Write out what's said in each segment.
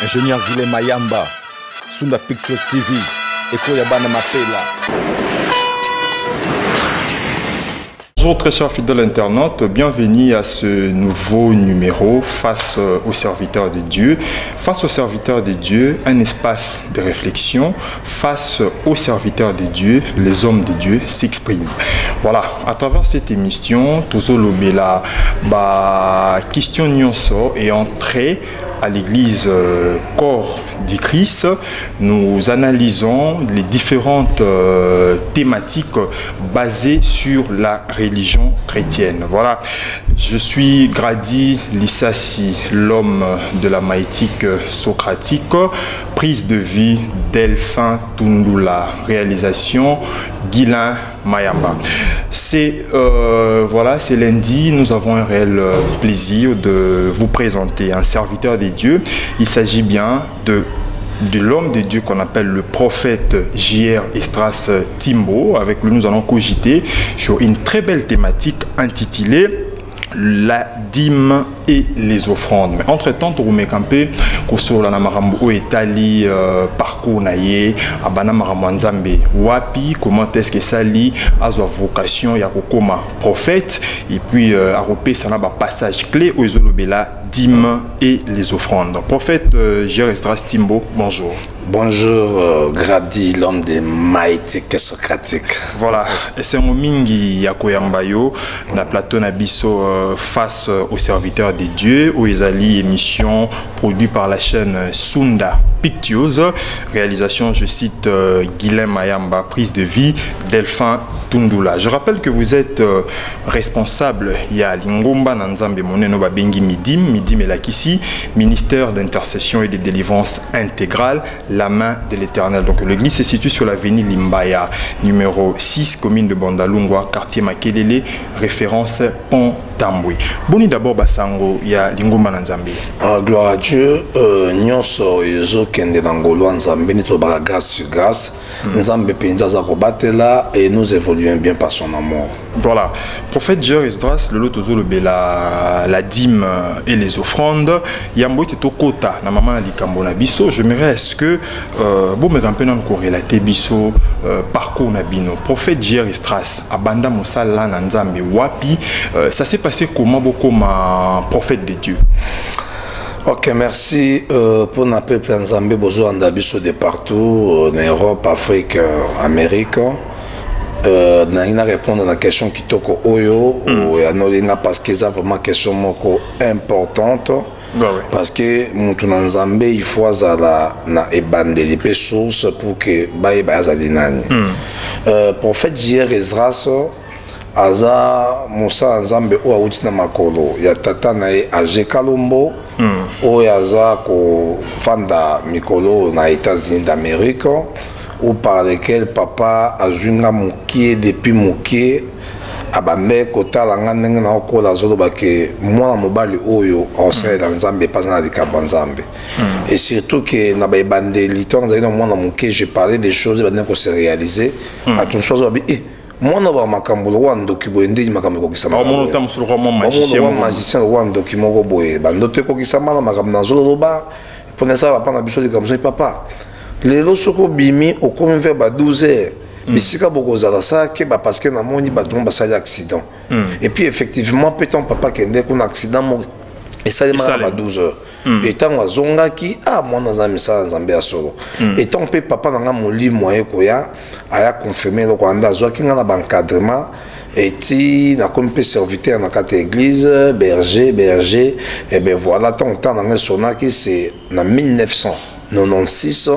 Ingénieur Guilhem Mayamba, Sunda Picture TV, Eko Yabana Mapela. Bonjour très chers fidèles internautes, bienvenue à ce nouveau numéro face aux serviteurs de Dieu. Face aux serviteurs de Dieu, un espace de réflexion. Face aux serviteurs de Dieu, les hommes de Dieu s'expriment. Voilà, à travers cette émission, Tozo Lobela, question nyonso et entrée à l'église Corps du Christ, nous analysons les différentes thématiques basées sur la religion chrétienne. Voilà, je suis Grady Lissassi, l'homme de la maïtique socratique, prise de vie Delphin Tundula, réalisation Guilhem Mayamba. C'est voilà, c'est lundi, nous avons un réel plaisir de vous présenter un serviteur de Dieu. Il s'agit bien de l'homme de Dieu qu'on appelle le prophète J.R. Esdras Timbo. Avec lui, nous allons cogiter sur une très belle thématique intitulée la dîme et les offrandes. Mais entre-temps, tu remets un peu sur la Namarambo Etali parcours naïe, Abana Maramwanzambe Wapi, comment est-ce que ça lit à sa vocation, Yakokoma prophète, et puis à repérer ça un passage clé aux Olobela, dîme et les offrandes. Prophète J.R. Esdras Timbo, bonjour. Bonjour Grady, l'homme des maïtiques socratiques. Voilà, et c'est un mingi yakoyambayo, na plateau Nabiso face aux serviteurs de Dieu, où ils allient émission produite par la chaîne Sunda Pictures, réalisation, je cite, Guilhem Mayamba, prise de vie, Delphin Tundula. Je rappelle que vous êtes responsable, il y a Lingomba Nanzambe Moneno Babengi Midim et Lakissi, ministère d'intercession et de délivrance intégrale, la main de l'Éternel. Donc l'église se situe sur l'avenue Limbaya, numéro 6, commune de Bandalungwa, quartier Makelele, référence Pont Tamboué. Boni d'abord Basango, il y a Lingomba Nanzambe. Gloire à Dieu, nyonso yezo kende nangolo nzambe ni toba grâce sur grâce. Nzambe penza za kobatela et nous évoluons bien par son amour. Voilà, prophète J.R. Esdras, le lotozo le bela la dîme et les offrandes. Yambo teto kota na maman ali kambona biso. J'aimerais est-ce que bon me campagne encore relater biso parcours nabino. Prophète J.R. Esdras abanda mosala na nzambe wapi. Ça s'est passé comment beaucoup ma prophète de Dieu. Ok, merci pour notre peuple nzambe bozo andabiso de partout en Europe, Afrique, Amérique. Na répondre à la question qui toko oyo parce que c'est vraiment une question importante. Parce que mon nzambe il faut na ebandeli pe source pour que baye bazali nani. Prophète J.R. Esdras aza musa nzambe o awuti na makolo ya tata na ye Age Kalombo o yaza ko fanda mikolo na États-Unis d'Amérique, ou par lequel papa a junga mukie depuis mukie abambe kotala ngandenge na okola zoloba ke mwana mobali oyo osele dans nzambe pas na likabo nzambe. Et surtout que na ba bandeli to nzali na mwana mukie, j'ai parlé des choses ba ko se réaliser à tout chose ba mwana ba makambulo wa ndoki boye ndi makambo ko kisama mwana tamusulu kwa magicien wa ndoki moko boye ba ndote ko kisama na makambo na zoloba pona ça va pas na biso de comme ça papa lelo soko bimi au comme vers 12 heures bisika bokozala ça que parce que na moni ba tomba ça accident et puis effectivement peut-on papa kende ko accident mo et ça démarre à 12 heures et tant wazonga ki moi dans un message nzambe ya solo et tant pe papa nanga moli moyen koya aya confirmer donc anda zo ki ngana encadrement et ti na comme pe serviteur na carte église berger et ben voilà tant dans sona qui c'est en 1996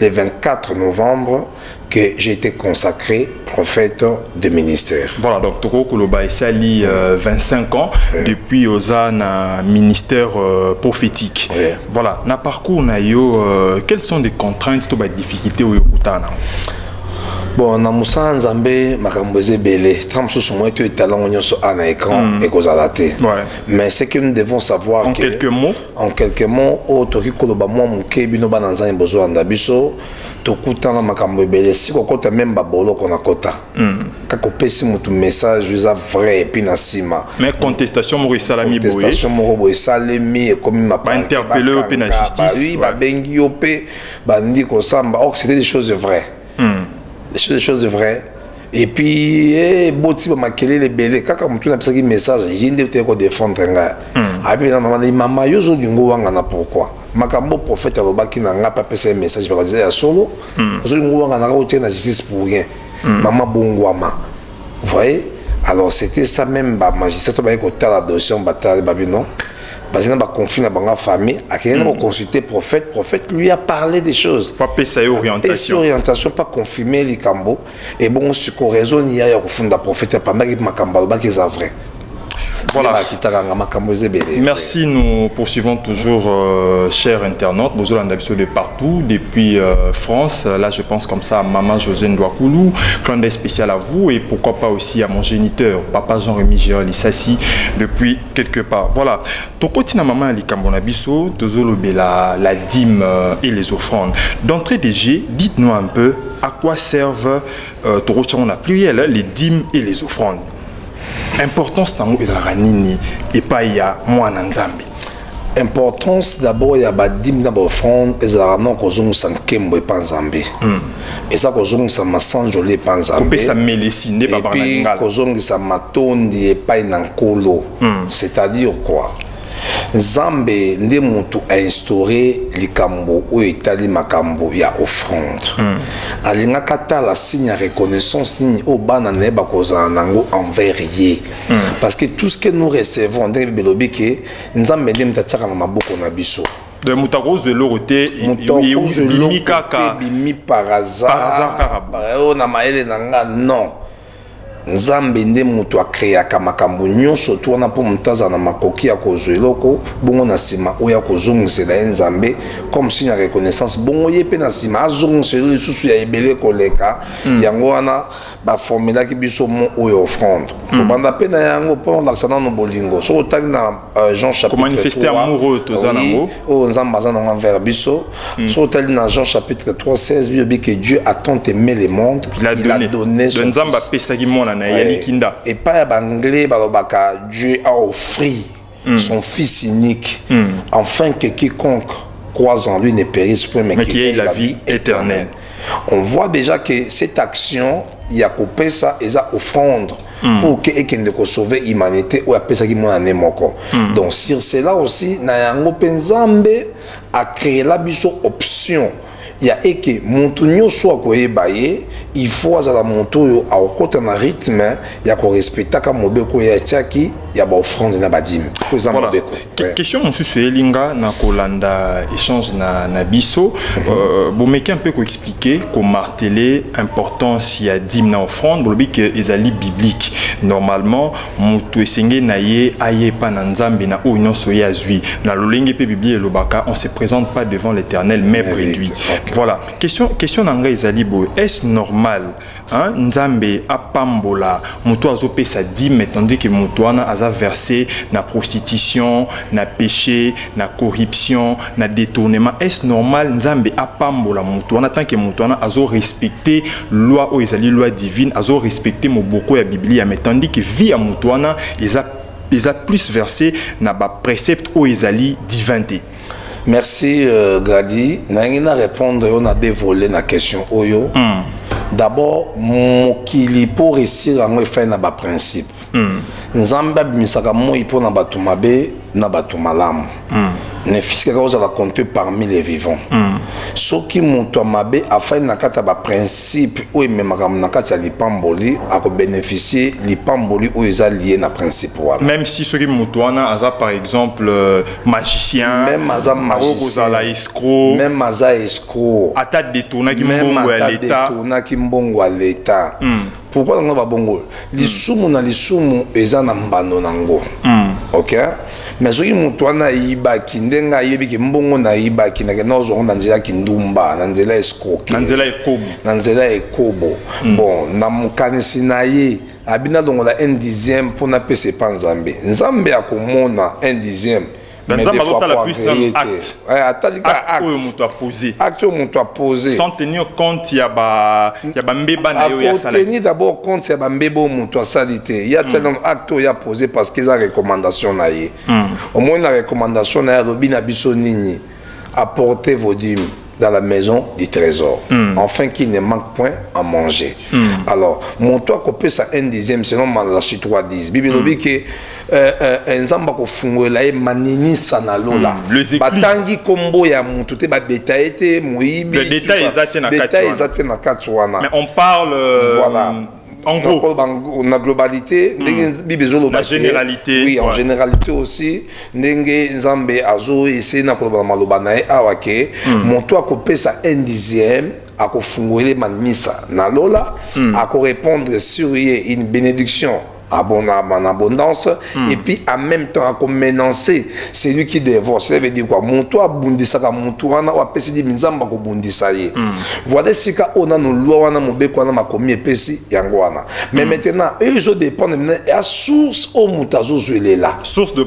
le 24 novembre que j'ai été consacré prophète de ministère. Voilà, donc Toko Koloba et Sali 25 ans depuis Ozana ministère prophétique. Voilà, na parcours na yo quelles sont les contraintes ou les difficultés au Yokutana? Bon, na musala nzambe makambo ezebele. Tant que moi tu es talent nyonso à écran et kozalate. Mais c'est que nous devons savoir en quelques mots. En quelques mots, au toki koloba moi muke bino bananza imbozo anda biso. Tokutana makambo ebele si kokota même babolo kona kota. Kako pesi mutu message usa vrai et puis na sima. Mais contestation mo salami boye. Contestation mo boye salemi et comme ma pas interpeller au na justice. Oui, ba bengi opé bandi ko samba. Or c'était des choses vraies. Des choses vraies. Et puis, boti ba makele les belé kaka mutu na pesa ki message, jinde te ko défendre nga. Abi na mama yozo dingo wanga na pourquoi? Makambo prophète alobaki na nga pa pesa message ba dire ya solo. Ozo dingo wanga na ko tiena justice pour rien. Maman bongwama. Vous voyez? Alors c'était ça même ba magistrat ba ko tala dossier batale babino. Parce que dans la conflit dans la famille, à qui on a consulté prophète lui a parlé des choses. Pas pesa orientation. Orientation, pas confirmer les cambo. Et bon, ce qu'on raisonne, il y a au fond de la prophète, pendant qu'il m'a cambalba qui est vrai. Voilà. Merci, nous poursuivons toujours, chers internautes, Bozola Ndabiso de partout, depuis France. Là, je pense comme ça à Maman José Ndouakoulou, clin d'œil spécial à vous et pourquoi pas aussi à mon géniteur, Papa Jean-Rémy Gérald Lissassi, depuis quelque part. Voilà. Tokotina Maman Ali Kambonabiso, Tozolo la dîme et les offrandes. D'entrée des jets, dites-nous un peu à quoi servent, on a pluriel, les dîmes et les offrandes. Importance dans la nini et pas il y a moi nzambi. Importance d'abord il y a badim d'abord offrande et ça non kozongu sankembo et pas nzambi. Et ça kozongu sa masanjolé pas nzambi. Kopé sa melesine pas bananga. Et puis kozongu sa matondi et pas nankolo. C'est-à-dire quoi? Nzambe nde mutu a instauré likambo ou etali makambo ya offrande. Alinga kata la signe à reconnaissance ni au bana neba koza nango envers ye. Parce que tout ce que nous recevons ndenge belobi ke nzambe nde mtataka na maboko na biso. De mutaroze loroté et kaka bimi par hasard karabo na maele nanga non. Nzambe nde mutu a créé makambo nyonso to na po mutaza na makoki ya kozweloko bongo na sima oya kozongisela nzambe comme signe ya reconnaissance bongo ye pe na sima azongisela lisusu ya ebele koleka yango wana ba formula ki biso mo oyo offrande ko banda pe na yango po na sana no bolingo so otali na Jean chapitre 3 manifester amoureux tozanango o nzamba zana envers biso so otali na Jean chapitre 3 16 bi que Dieu a tant aimé le monde il a donné son nzamba pesaki mona. Et pas anglais, Dieu a offert son fils unique, afin que quiconque croise en lui ne périsse point, mais qu'il ait la vie éternelle. On voit déjà que cette action, il y a coupé ça et ça offrande pour que sauver l'humanité ou appeler ça qui m'a moko. Donc sur cela aussi, Nayango Penzambe a créé la option. Il y a que montunyo soit koyebaye il faut azala montoyo a okota na rythme ya ko respecta ka mobeko ya tiaki ya ba offrande na badim ko za mobeko. Question mosusu elinga na kolanda échange na biso bo meke un peu ko expliquer ko marteler importance ya dim na offrande bo que ezali biblique normalement mutu esenge na ye aye pa na nzambe na o nyonso ya zui na lolenge pe biblique lobaka on se présente pas devant l'Éternel mais réduit. Voilà, question nanga ezalibo, est-ce normal hein, Nzambe apambola mutu azope sa dîme tandis que mutu ana aza versé na prostitution, na péché, na corruption, na détournement. Est-ce normal Nzambe apambola mutu ana tant que mutu ana azo respecter loi o ezali loi divine, azo respecter moboko ya Biblia mais tandis que vie à mutu ana eza plus versé na ba précepte o ezali divinité. Merci Gadi. Nangina répondre on a dévolé la question oyo. D'abord mokili pour réussir à moi faire na ba principe. Nzamba bimisaka mo ipo na batu mabe na batu malamu. Ne fiska cause la compter parmi les vivants. Ce qui monte mabe afin na kata ba principe ou même na kata lipamboli a bénéficier lipamboli ou eza lié na principe wana. Même si ce qui montoana aza par exemple magicien, même aza magicien, escroc, même aza escroc, ata détourna ki mbongo à l'état, détourna ki mbongo à l'état. Pourquoi on va bongo? Lisumu na lisumu eza na mbano nango. OK? mais soki moto wana ayibaki ndenge ayebi ke mbongo na ayibaki na nozo na nzela kindumba na nzela escroquer na nzela ekobo bon na mukanisi na ye abina longola 1/10 pour na pese pa nzambe nzambe akomona 1/10 mais des fois pour agréer acte monto a posé sans tenir compte ya ba mbeba na yo ya sala tenir d'abord compte ya ba mbebo monto a salité il y a tellement acte ya posé parce qu'ils a recommandation na ye au moins la recommandation na ya lobina biso nini apportez vos dîmes dans la maison du trésor afin qu'il ne manque point à manger alors mon toit copé ça 1/10 selon Malachi 3:10 Bible dit que nzamba ko fungola e manini sanalola batangi kombo ya mutu te ba détail te moyibi le détail exacte na katwana mais on parle voilà en gros la globalité la généralité oui en généralité aussi ndenge nzambe azo essayer na koloba maloba na e awake monto akopé ça 1/10 akofungwele manisa na lola ako répondre sur une bénédiction en abondance et puis en même temps à menacer c'est lui qui dévore ça veut dire quoi mon toi bundisa ka monto wana wa pesi di minzamba ko bundisa ye voilà sika ona no loi wana mobeko wana makomi epesi yango wana mais maintenant eux ils dépendent à source au mutazo là source de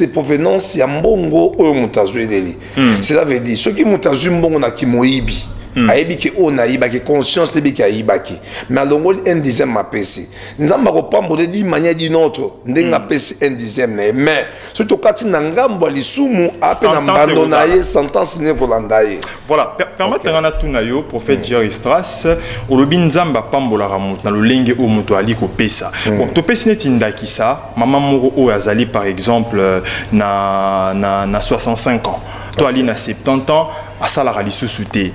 provenance ya mbongo au mutazo eleli cela veut dire ce qui mutazo mbongo na kimoyibi ayebi ki ona yiba ki conscience tebi ki ayiba ki mais alongoli 1/10 mapesi nzamba ko pambola di manière d'une autre ndenga pesi 1/10 mais surtout kati na ngambo lisumu ape na mbando na ye sentence ne ko landaye voilà permettre na tuna yo prophète Jerry Strass olobi nzamba pambola ramut na lolenge o muto ali ko pesa bon to pesi neti ndaki sa mama moko o azali par exemple na 65 ans to ali na 70 ans asala lisusu te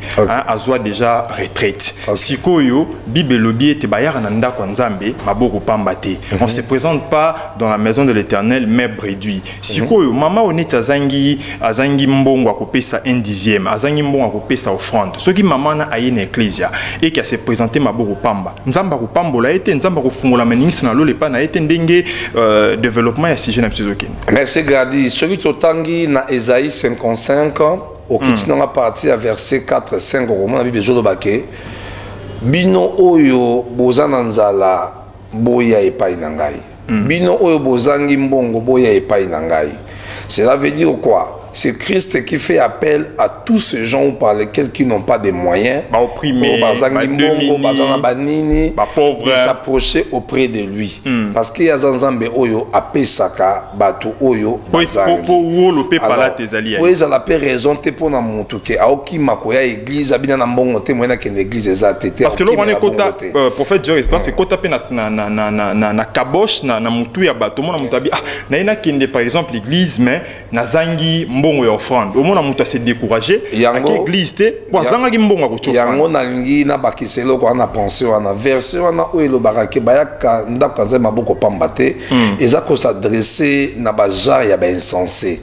azwa déjà retraite sikoyo bible lobi ete bayara na ndako nzambe maboko pamba te on se présente pas dans la maison de l'Éternel mais réduit sikoyo mama oneti azangi mbongo akopesa 1/10 azangi mbongo akopesa offrande soki mama na aye na ecclesia et qui a se présenter maboko pamba nzamba ko pambola ete nzamba ko fungola maningisa na lole pa na ete ndenge développement ya sujet na psizoken. Merci Grady soki totangi na Esaïe 55 au kitina na partie à verset 4-5 au roman la Bible jolobake bino oyo bozana nzala boya epai na ngai bino oyo bozangi mbongo boya epai na ngai cela veut dire quoi c'est Christ qui fait appel à tous ces gens par lesquels qui n'ont pas de moyens opprimés de s'approcher auprès de lui parce qu'il y a Nzambe oyo apesaka bato oyo oui ça la paix raison te pour na mutu ke aoki makoya église abina na mbongo te moyena ke l'église ezate parce que là on est kota prophète Jerry Strass c'est kota pe na kabosh na mutu ya bato mona mutabi na ina kende par exemple l'église mais na zangi mbongo ya offrande au mona mutu se décourager ak église te wazanga ki mbongo ko chofa yango na lingi na bakiselo ko na penser wana verset wana oyo lo barake bayaka ndako kaza maboko pamba te eza ko s'adresser na ba jar ya ba insensé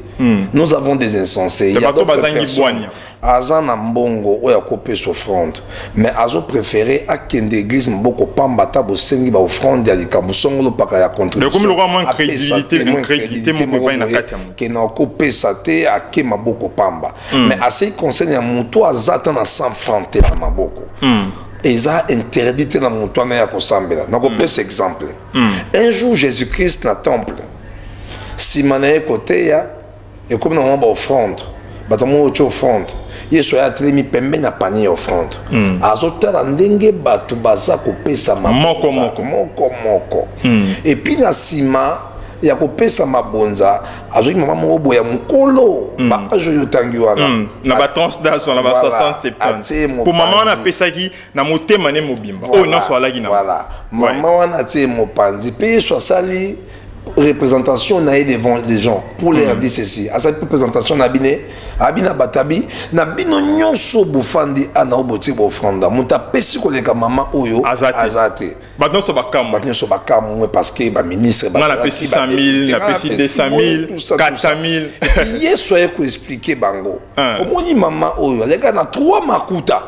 nous avons des insensés il y a d'autres personnes azan na mbongo oya kopé offrande mais azo préféré akende église mboko pamba ta bo sengi ba offrande ya likambo songolo paka ya contribution comme le roi moins crédibilité mon pas na kati ke na kopé saté ake maboko pamba mais assez concerne ya muto azata na 100 francs te na maboko eza interdit te na muto na ya kosambela na ko pesa exemple un jour Jésus-Christ na temple si manaye côté ya et comme na ba offrande batamo ocho offrande yesu ya tremi pembe na panier offrande azotala ndenge bato baza kopesa moko et puis na sima ya kopesa mabonza azoki mama moko boya mukolo ba ajo yotangi wana na ba tranche d'âge na ba 60 70 pour maman na pesaki na motema ne mobimba oh non so alaki na voilà maman wana tie mopanzi pe so sali représentation naïe devant les gens pour leur dire ceci à cette représentation abina batabi na bino nyonso bufandi ana oboti bofranda muta pesi koleka mama oyo azate maintenant so bakam parce que ba ministre ba na pesi 100 000 na pesi 200 000 400 000 yeso ya ko expliquer bango omoni mama oyo aleka na 3 makuta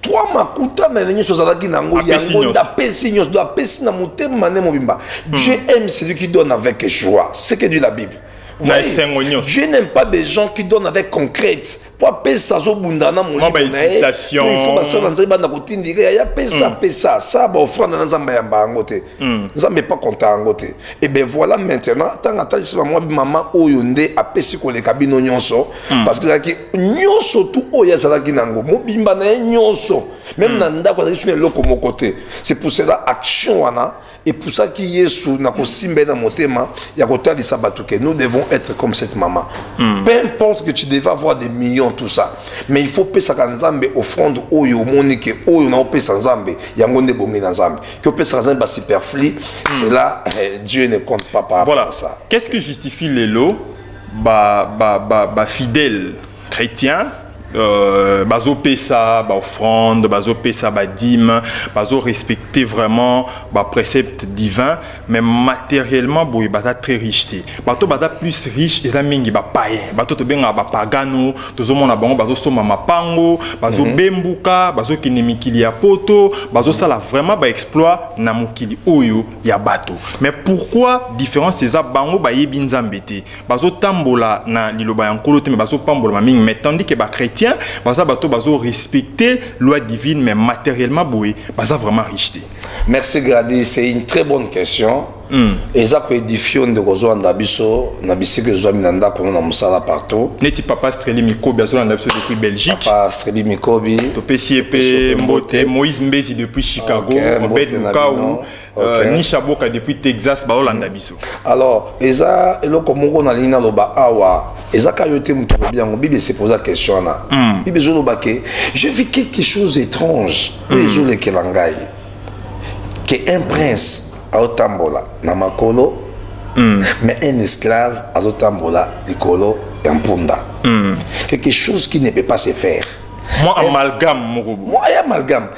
3 makuta na nenyo sozalaki nango yango da pesi nyos do pesi na motema ne mobimba Dieu aime celui qui donne avec joie c'est que dit la Bible Dieu n'aime pas des gens qui donnent avec concrète. Pour appeler ça, il faut que ça, ça, offrande dans Nzambe pas content. Et bien voilà maintenant, tant que maman oyonde appelle si ko le kabino nyonso parce que zaki nyonso tout oya zaki nango mobimba na nyonso même nanda kwa zaki sur le côté. C'est pour cela action wana et pour ça qui Yesu na ko simbe na motema ya ko tali sabatu que nous devons être comme cette maman. Peu importe que tu devais avoir des millions tout ça, mais il faut pesa Nzambe offrande oyo monique oyo na pesa Nzambe yango nde bongi na Nzambe que pesa Nzambe ba superflu c'est là Dieu ne compte pas par rapport à ça. Qu'est-ce qui justifie les lots fidèles chrétiens bazo pesa ba offrande bazo pesa ba dîme bazo respecter vraiment ba précepte divin mais matériellement boy bata très riche bato bata plus riche et la mingi ba païen bato to benga ba pagano tozo mona bango bazo soma mapango bazo bembuka bazo kinemikili ya poto bazo sala vraiment ba exploit na mokili oyo ya bato. Mais pourquoi différence ces bango ba yebi Nzambe te bazo tambola na liloba ya nkolo te mais bazo pambola mingi mais tandis que ba chrétien bazo respecter loi divine mais matériellement boy baza vraiment riche. Merci Grady, c'est une très bonne question. Et ça peut édifier de gozo andabiso na bisike zo minanda kono na musala partout. Neti papa Streli Mikobi azo andabiso depuis Belgique. Papa Streli Mikobi to PCP Mbote Moïse Mbezi depuis Chicago, Obed Lukaou, Nisha Boka depuis Texas ba Olanda biso. Alors, eza eloko moko na lina loba awa, eza kayote muto bien ngo Bible se pose la question na. Bible zo loba ke je vis quelque chose d'étrange. Ezo le kelangai. Que un prince a otambola na makolo mais un esclave a otambola likolo yampunda. Quelque chose qui ne peut pas se faire. Moi amalgame morobo. Moi amalgame.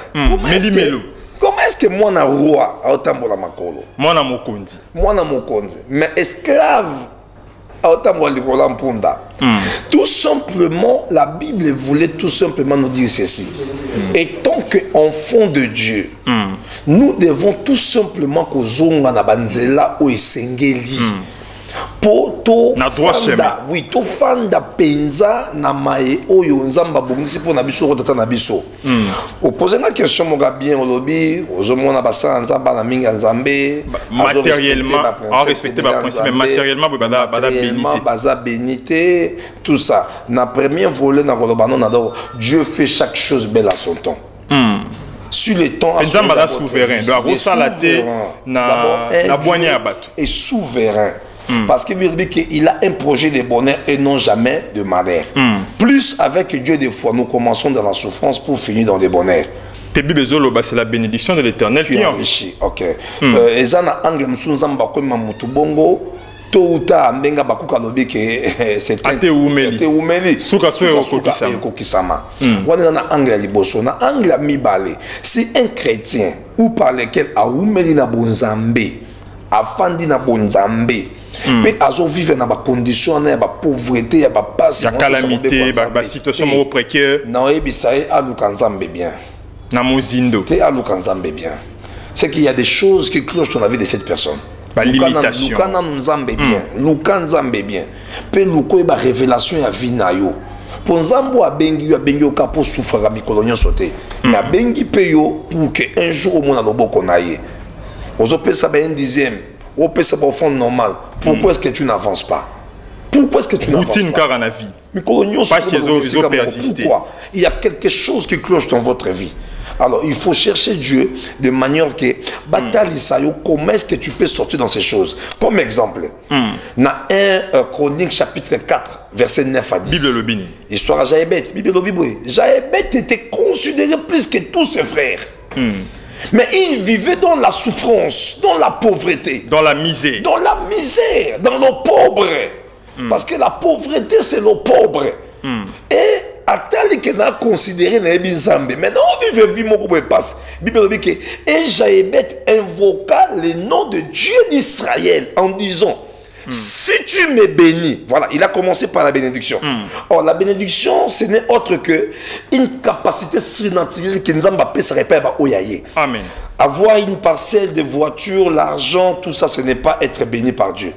Comment est-ce que moi na roi a otambola makolo? Moi na mokonzi. Moi na mokonzi. Mais esclave a otambola likolo yampunda. Tout simplement, la Bible voulait tout simplement nous dire ceci. Étant qu'enfants de Dieu, nous devons tout simplement que zonga na banzela o esengeli. Po to fanda, oui, to fanda penza na mae oyo nzamba bongisi po na biso ko tata na biso. O poser la question mo ga bien olobi, ozomona basa nzamba na minga nzambe, matériellement, en respecter ba principe mais matériellement baza bénité, tout ça. Na premier volet na kolobano na do Dieu fait chaque chose belle à son temps. Sur le temps nzamba souverain, doit resalater na boigner abatu. Et souverain. Parce qu'il a un projet de bonheur et non jamais de malheur. Plus avec Dieu des fois, nous commençons dans la souffrance pour finir dans le bonheur. C'est la bénédiction de l'Éternel qui enrichit. Ok. Ezana angle msunzamba kwa mamutubongo. Touta mbenga bakuka lobi ke c'est ate umeli suka kokisama. Wana na angle liboso na angle mibale. Si un chrétien ou par lequel a umeli na bonzambe afandi na bonzambe mais azo vivre dans des conditions de pauvreté, de passe, de calamité, de situation précaire. Non, et ça est à l'oukanzambe bien. Na mozindo. T'es à l'oukanzambe bien. C'est qu'il y a des choses qui clochent dans la vie de cette personne. La limitation. L'oukanzambe bien. L'oukanzambe bien. Pe l'ouko eba révélation ya vie na yo. Pour nzambo abengi o kapo souffra mikolonyo sauté. Na bengi pe yo pour que un jour au monde loboko na ye. Ozo pe ça ben 10e. Au peut se fond normal. Pourquoi est-ce que tu n'avances pas? Pourquoi est-ce que tu n'avances pas? Routine car en la vie. Mais pourquoi? Il y a quelque chose qui cloche dans votre vie. Alors il faut chercher Dieu de manière que comment est-ce que tu peux sortir dans ces choses? Comme exemple, dans 1 Chronique chapitre 4 verset 9 à 10. Bible le bini. Histoire à Jaébet. Bible le Bible. Jaébet était considéré plus que tous ses frères. Mais il vivait dans la souffrance, dans la pauvreté. Dans la misère. Dans la misère, dans le pauvre. Parce que la pauvreté, c'est le pauvre. Et à tel qu'il a considéré les Nzambe. Maintenant, on vit vie mon passe. Bible dit que et Jaébet invoqua le nom de Dieu d'Israël en disant si tu me bénis, voilà, il a commencé par la bénédiction. Or, la bénédiction, ce n'est autre que une capacité surnaturelle que Nzamba peut se répéter à Oyaye. Amen. Avoir une parcelle de voiture, l'argent, tout ça, ce n'est pas être béni par Dieu.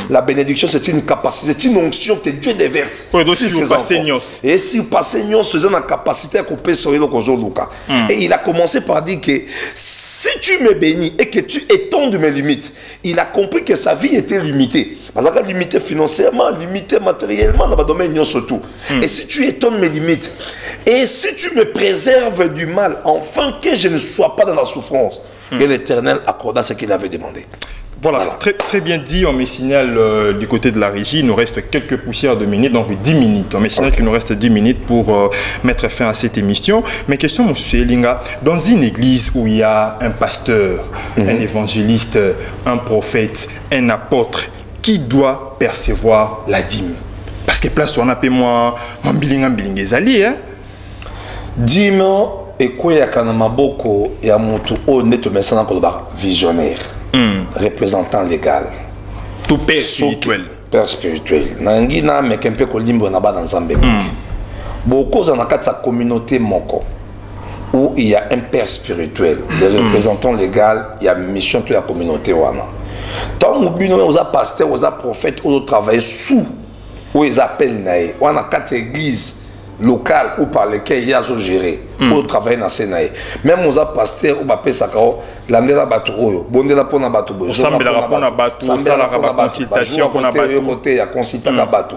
La bénédiction, c'est une capacité, c'est une onction que Dieu déverse. Si vous passez et si vous passez c'est une capacité à couper sur le Luka. Et il a commencé par dire que si tu me bénis et que tu étendes mes limites, il a compris que sa vie était limitée. Parce que limité financièrement, limité matériellement, dans le domaine surtout. Et si tu étonnes mes limites, et si tu me préserves du mal, afin que je ne sois pas dans la souffrance, et l'Éternel accorda ce qu'il avait demandé. Voilà. Très bien dit. On me signale du côté de la régie, il nous reste quelques poussières de minutes, donc 10 minutes. On me signale qu'il nous reste 10 minutes pour mettre fin à cette émission. Mais question, M. Elinga, dans une église où il y a un pasteur, un évangéliste, un prophète, un apôtre, qui doit percevoir la dîme? Parce que place on a payé moi bilingue ezali hein. Dîme et quoi ya kana maboko ya mutu honnête mais ça n'a visionnaire. Représentant légal. Tout père spirituel. Père spirituel. Nangi na me kempe ko limbo na ba dans Nzambe. Beaucoup dans la communauté moko où il y a un père spirituel, le représentant légal, il y a mission de la communauté wana. Tant que vous avez pasteur, vous avez prophète, vous avez travaillé sous, où ils appellent naïe. On a 4 églises locales ou par lesquelles il y a géré, où travailler dans ces naïe. Même vous avez pasteur, vous avez sakao, l'andela batu oyo, bondela pona batu boyo. Sambela pona batu, sala raba consultation pona batu. Côté ya consultation batu.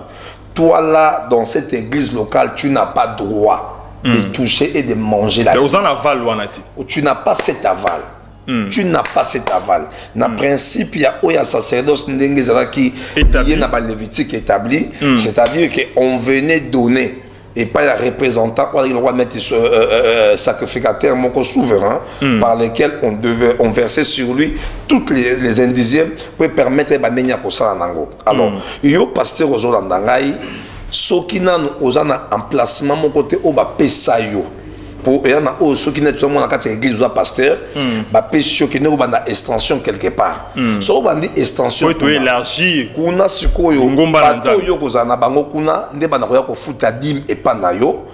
Toi là, dans cette église locale, tu n'as pas droit de toucher et de manger la. Tu n'as pas cet aval. Tu n'as pas cet aval. Dans le principe, il y a un sacerdoce qui est dans le Lévitique établi, c'est-à-dire qu'on venait donner, et pas un représentant, il doit mettre sacrificateur, mon souverain, par lesquels on versait sur lui toutes les indizièmes pour permettre de faire ça en Ango. Alors, il y a un pasteur aux Olandangaï, ceux qui ont un emplacement, mon côté, au Pesayo. Pour il y en a ceux qui n'ont pas de l'église ou pasteur, ceux qui n'ont pas d'extension quelque part. Si on dit extension, il faut élargir. Kuna sikoyo, bato yo kozana bango kuna, nde bana koya ko futa dim et panayo.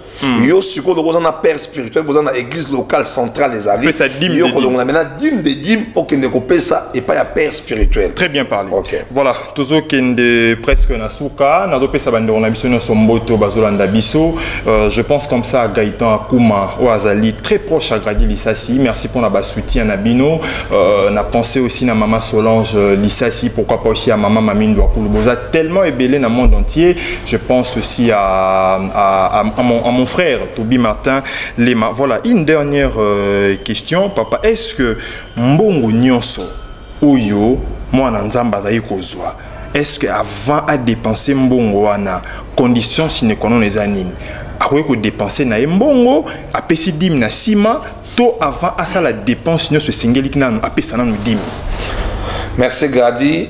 Yo siko do kozana père spirituel, kozana église locale centrale les alliés. Yo kozana maintenant dim de dim pour que ne couper ça et pas ya père spirituel. Très bien parlé. Voilà, tozo kende presque na suka, na do pesa bande on a biso no somboto bazolanda biso. Je pense comme ça à Gaëtan Akuma ou Azali très proche à Grady Lissassi. Merci pour la soutien à Nabino. On a pensé aussi à maman Solange Lissassi, pourquoi pas aussi à maman Mamine Douakoulouboza, tellement ébélé dans le monde entier. Je pense aussi à mon frère Toby Martin Lema. Voilà, une dernière question, papa. Est-ce que Mbongo Nyonso Oyo, moi Nzamba Zaï Kozwa, est-ce qu'avant à dépenser Mbongo Wana, condition sine qua non les animes, après que dépenser na Mbongo, après si dim na sima, to avant à ça la dépense nous se single qui n'a après ça nous dim. Merci Grady.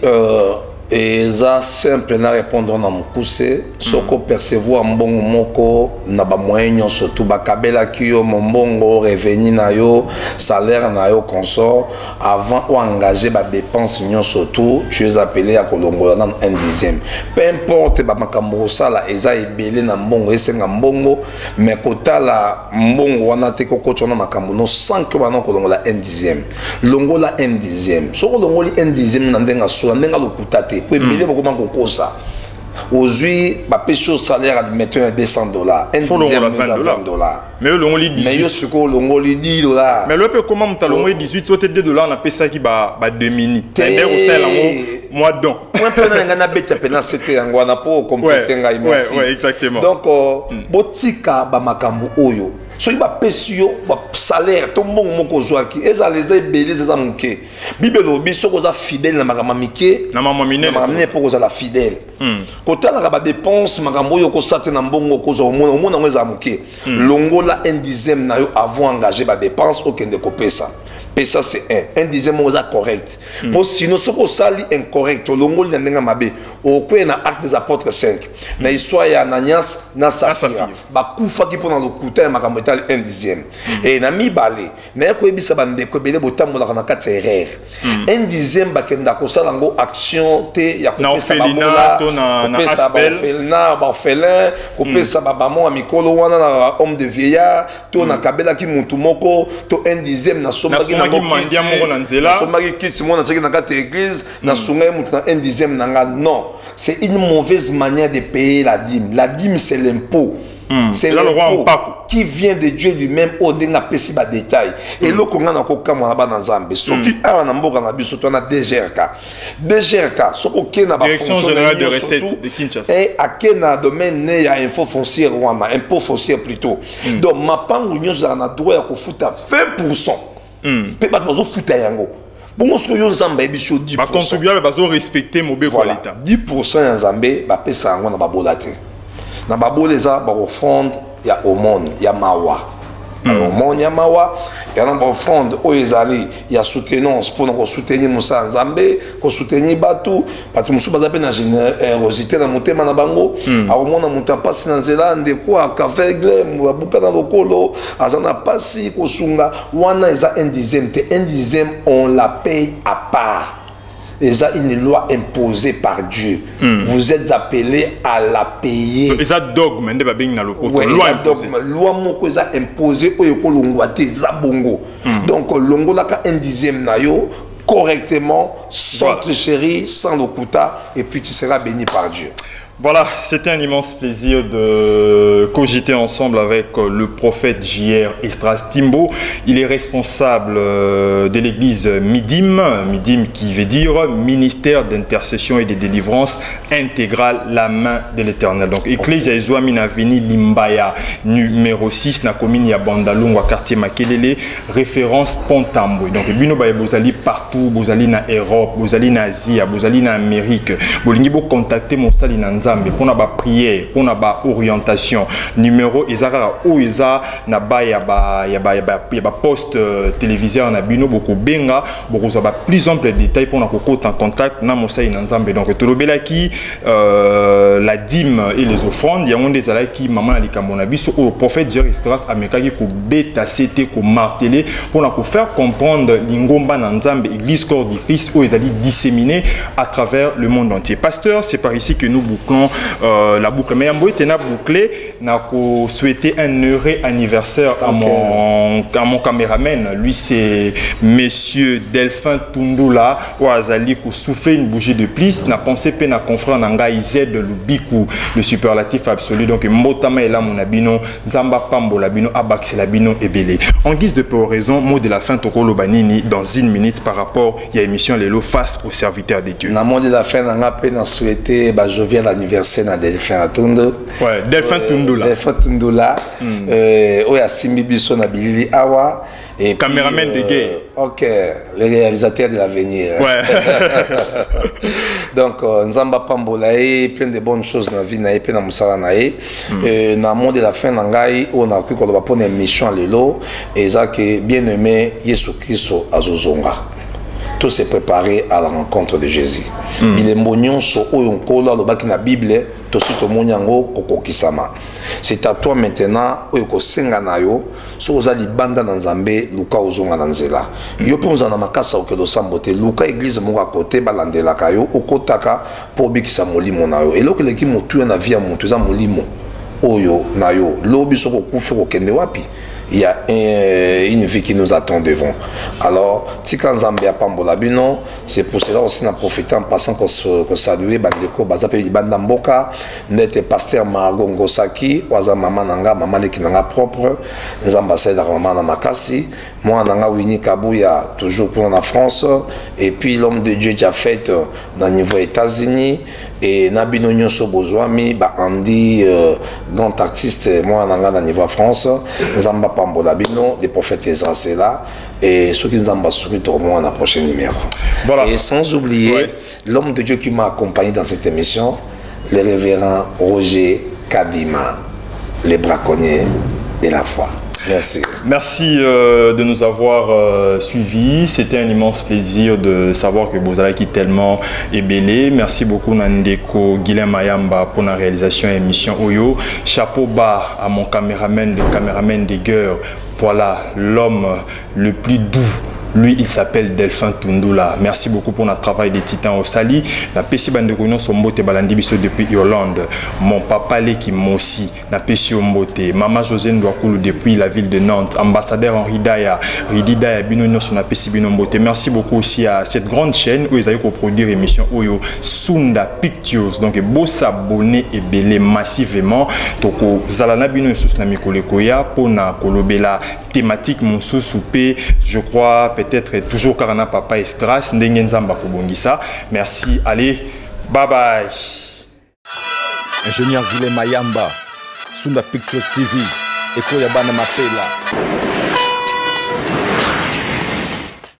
Et ça simple na répondre na mukuse soko percevoir mbongo moko na ba moyen surtout ba kabela kiyo mbongo revenu na yo salaire na yo consort avant ou engager ba dépense nyon surtout tu es appelé à kolongola dans un dixième peu importe ba makambo sala eza ebele na mbongo esenga mbongo mais kota la mbongo wana te ko kotona makambo no sans que ba non kolongola un dixième longola un dixième soko longoli un dixième na ndenga so ndenga lokuta pour aider beaucoup de ça. Aujourd'hui, ma pécho salaire admettons $200. Un dixième $20. Mais le on lit 18. Mais yo suko le on lit $10. Mais le peu comment on t'a le 18 soit $2 on a payé ça qui ba 2 mini. C'est un au sel en moi donc. Moi pendant ngana bête pendant c'était ngwana pour compléter ngai merci. Ouais, exactement. Donc botika ba makambo oyo. So il va payer ba salaire ton bon moko zoaki eza les ebelé eza monke bibelo biso koza fidèle na makambo mike na maman mine pour koza la fidèle kota la ba dépense makambo yo ko sate na mbongo koza omona ngeza monke longola un dixième na yo avant engager ba dépense okende ko pesa pesa c'est un dixième oza correct pour sinon ce ko sali incorrect longoli na ndenga mabe au point na acte des apôtres 5 na histoire ya Ananias na Safira ba kufa ki pona lokuta makambo etali un dixième et na mibale na ko ebisa bande ko bele botambola na kati erreur un dixième ba kenda ko sala ngo action te ya ko pesa ba to na aspel na ba orphelin ko pesa ba bamo mikolo wana na homme de vieillard to na kabela ki mutu moko to un dixième na somba ki somaki mandia moko na nzela somaki kiti mona tsaki na kati église na sungai mutu na 1/10 nanga. Non, c'est une mauvaise manière de payer la dîme. La dîme c'est l'impôt. C'est l'impôt qui vient de Dieu lui-même au denga pesi ba détail. Et le konga na ko kamwa na ba na Nzambe. Soki awa na mboka na biso to na DGRK. DGRK soko ke na ba Direction générale de recettes de Kinshasa. Et à quel domaine il y a info foncière wana, impôt foncier plutôt. Donc ma pangu nyoza na droit ya ko futa 20%. Pe ba bazo futa yango. Bon ce que yo Nzambe ebiso 10%. Ba contribuable bazo respecter mobé kwa l'état. 10% ya Nzambe ba pesa yango na ba bolate. Na baboleza ba offrande ya omone ya mawa. Omone ya mawa ya na ba offrande o ezali ya soutenance pour nous soutenir Moussa Nzambe, ko soutenir batu musu baza pe na générosité na motema na bango. A omona muta pasi na nzela ndeko akavegle mubuka na lokolo azana pasi ko sunga wana eza 1/10 te 1/10 on la paye à part. Et ça, une loi imposée par Dieu. Vous êtes appelés à la payer. Et ça, dogme, loi imposée. Loi imposée, bongo. Donc, longo laka 1/10 nayo, correctement, sans tricherie, sans lokuta, et puis tu seras béni par Dieu. Voilà, c'était un immense plaisir de cogiter ensemble avec le prophète J.R. Esdras Timbo. Il est responsable de l'église Midim, Midim qui veut dire ministère d'intercession et de délivrance intégrale, la main de l'Éternel. Donc, Église Ezouami na Veni Limbaya, numéro 6, na commune ya Bandalungwa, quartier Makelele, référence Pontambo. Donc, Bino Baye Bozali partout, Bozali na Europe, Bozali na Asie, Bozali na Amérique. Bolingi bo contacter mon sali na pour na prière, pour na orientation, numéro ezara ou eza na ba ya ba poste téléviseur na bino boko benga boko za ba plus ample détails pour na kokota en contact na mosai na Nzambe. Donc tolobelaki la dîme et les offrandes ya monde ezala ki maman na likambo na biso au prophète J.R. Esdras amekaki ko beta cité ko marteler pour na ko faire comprendre lingomba na Nzambe église corps du Christ ou ezali disséminé à travers le monde entier. Pasteur, c'est par ici que nous bouclons la boucle. Mais Yambo était bouclé, n'a souhaité un heureux anniversaire à mon caméraman. Lui, c'est Monsieur Delphin Tundula, ou Azali, qui soufflé une bougie de plus, n'a pensé peine à confrère Nanga Ized Lubiku, le superlatif absolu. Donc, Motama est là, mon abino, Nzamba Pambo labino, Abax labino et Belé. En guise de raison, mot de la fin, Tokolo Banini, dans une minute par rapport à l'émission Lélo face aux serviteurs de Dieu. Dans le mot de la fin, Nanga peine à souhaiter, je viens l'anniversaire na Delphin Tundula. Ouais, Delphin Tundula. Delphin Tundula. Oya Simbi Biso na Bilili Awa. Et caméraman de guerre. Ok, le réalisateur de l'avenir. Ouais. Donc, Nzamba Pambolae, plein de bonnes choses dans la vie, nae, plein de moussala nae. Dans le monde de la fin, nangai, on a cru qu'on va prendre une mission à l'élo. Et ça, que bien aimé, Yesu Christo Azozonga. Tout s'est préparé à la rencontre de Jésus. Il est mignon, so oyonkolo, le bac na Bible, tout ce que monyango kokokisama. C'est à toi maintenant, oyoko senga nayo, so ozali banda na Nzambe, luka ozonga na nzela. Yo pe ozana makasa okelo sambote, luka église moko à côté balandela kayo, okotaka po bikisa molimo nayo. Et loko leki motu na vie ya motu za molimo oyo nayo, lobi soko kufa kokende wapi. Il y a une vie qui nous attend devant. Alors, Tika Nzambe Pambola Bino, c'est pour cela aussi na profiter en passant qu'on saluer Bandeko Bazapeli Bandamboka, n'était pasteur Margot Ngosaki, Waza Mama Nanga, Mama Nekinanga propre, les ambassadeurs Mama Makasi, moi Nanga Winnie Kabouya, toujours pour la France, et puis l'homme de Dieu qui a fait dans le niveau États-Unis, et Nabino Nyonso Bozouami, Andy, grand artiste, moi Nanga dans le niveau France, Nzamba Pambola Bino, des prophètes Ezra, c'est là, et ceux qui nous ont basculé dans le prochain numéro. Voilà. Et sans oublier l'homme de Dieu qui m'a accompagné dans cette émission, le révérend Roger Kadima, les braconniers de la foi. Merci. Merci de nous avoir suivis. C'était un immense plaisir de savoir que Bozalaki tellement est belé. Merci beaucoup Nandeko Guilhem Mayamba pour la réalisation de l'émission Oyo. Chapeau bas à mon caméraman, le caméraman des guerres. Voilà l'homme le plus doux Lui, il s'appelle Delphin Tundula. Merci beaucoup pour notre travail des titans au Sali. La Pessi Bandekono Sombote Balandi Biso depuis Irlande. Mon papa Leki Mossi, la Pessi Ombote. Maman José Ndouakoulou depuis la ville de Nantes. Ambassadeur Henri Daya, Ridi Daya, Binono sur la Pessi Binombote. Merci beaucoup aussi à cette grande chaîne où ils avaient produire émission Oyo Sunda Pictures. Donc, beau s'abonner et belé massivement. Donc, Zalana Bino sous na mikole koya pour na kolobela thématique mon sous soupé. Je crois peut-être toujours Karana Papa Estras Ndengenzamba Kobongisa. Merci. Allez, bye bye. Ingénieur Guilhem Mayamba, Sunda Picture TV, Eko ya bana mapela.